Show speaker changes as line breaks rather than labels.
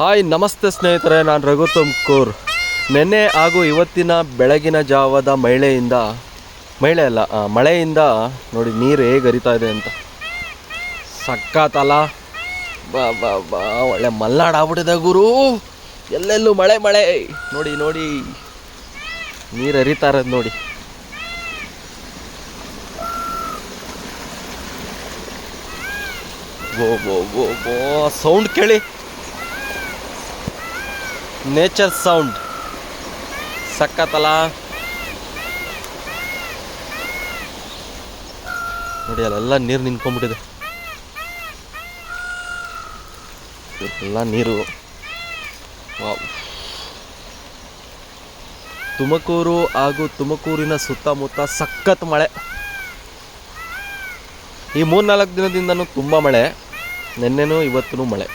Hi ನಮಸ್ತೆ ಸ್ನೇಹಿತರೆ, ನಾನು ರಘು ತುಮಕೂರು. ನಿನ್ನೆ ಹಾಗೂ ಇವತ್ತಿನ ಬೆಳಗಿನ ಜಾವದ ಮಳೆಯಿಂದ ನೋಡಿ ನೀರು ಹೇಗೆ ಹರಿತಾ ಇದೆ ಅಂತ. ಸಕ್ಕತ್ತಲ್ಲ, ಬಾ ಬಾ ಬಾ ಒಳ್ಳೆ ಮಲ್ನಾಡು ಆಗ್ಬಿಟ್ಟಿದೆ ಗುರು. ಎಲ್ಲೆಲ್ಲೂ ಮಳೆ ನೋಡಿ ನೋಡಿ ನೀರು ಹರಿತಾ ಇರೋದು ನೋಡಿ. ಗೋ ಸೌಂಡ್ ಕೇಳಿ, ನೇಚರ್ ಸೌಂಡ್ ಸಕ್ಕತ್ತಲ್ಲ ನೋಡಿ. ಅಲ್ಲೆಲ್ಲ ನೀರು ನಿಂತ್ಕೊಂಡ್ಬಿಟ್ಟಿದೆ, ಎಲ್ಲ ನೀರು. ತುಮಕೂರು ಹಾಗೂ ತುಮಕೂರಿನ ಸುತ್ತಮುತ್ತ ಸಖತ್ ಮಳೆ. ಈ 3-4 ದಿನದಿಂದನೂ ತುಂಬ ಮಳೆ, ನಿನ್ನೆನೂ ಇವತ್ತೂ ಮಳೆ.